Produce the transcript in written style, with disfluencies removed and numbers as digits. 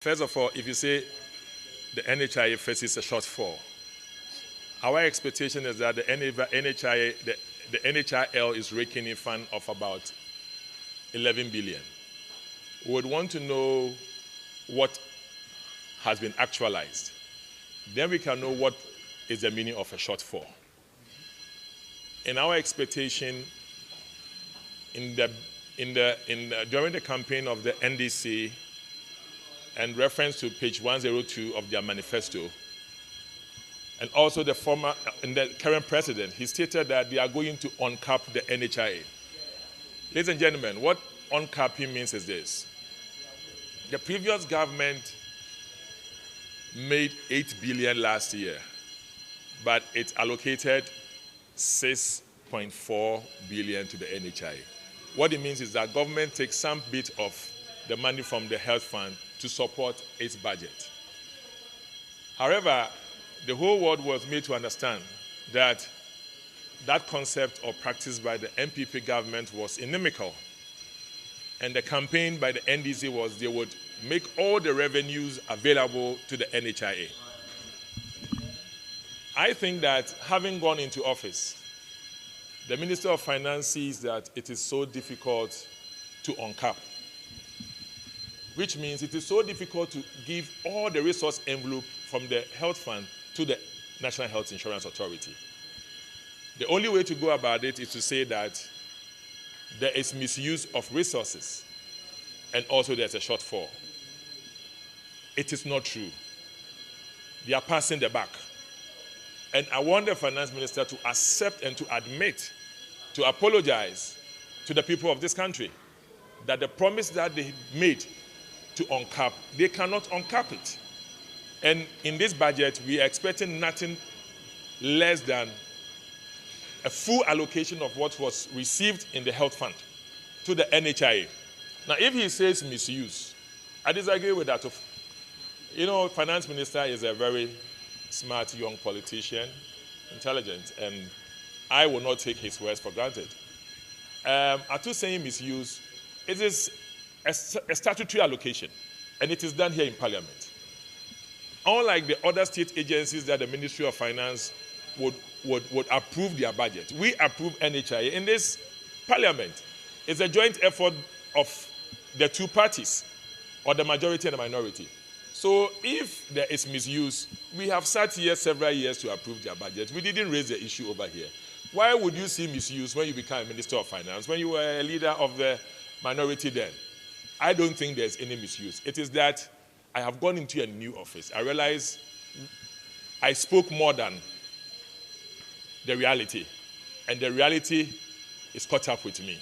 First of all, if you say the NHIA faces a shortfall, our expectation is that the NHIL is raking in fund of about 11 billion. We would want to know what has been actualized. Then we can know what is the meaning of a shortfall. In our expectation, during the campaign of the NDC, and reference to page 102 of their manifesto, and also the current president, he stated that they are going to uncap the NHIA. Ladies and gentlemen, what uncapping means is this. The previous government made 8 billion last year, but it allocated 6.4 billion to the NHIA. What it means is that government takes some bit of the money from the health fund to support its budget. However, the whole world was made to understand that that concept or practice by the MPP government was inimical. And the campaign by the NDC was they would make all the revenues available to the NHIA. I think that having gone into office, the Minister of Finance sees that it is so difficult to uncap, which means it is so difficult to give all the resource envelope from the health fund to the National Health Insurance Authority. The only way to go about it is to say that there is misuse of resources and also there's a shortfall. It is not true. They are passing the buck. And I want the finance minister to accept and to admit, to apologize to the people of this country that the promise that they made to uncap, they cannot uncap it. And in this budget, we are expecting nothing less than a full allocation of what was received in the health fund to the NHIA. Now, if he says misuse, I disagree with that. You know, finance minister is a very smart young politician, intelligent, and I will not take his words for granted. Atu saying misuse, it is a statutory allocation, and it is done here in Parliament. Unlike the other state agencies that the Ministry of Finance would approve their budget, we approve NHIA in this Parliament. It's a joint effort of the two parties, or the majority and the minority. So if there is misuse, we have sat here several years to approve their budget. We didn't raise the issue over here. Why would you see misuse when you become a Minister of Finance, when you were a leader of the minority then? I don't think there's any misuse. It is that I have gone into a new office. I realize I spoke more than the reality, and the reality is caught up with me.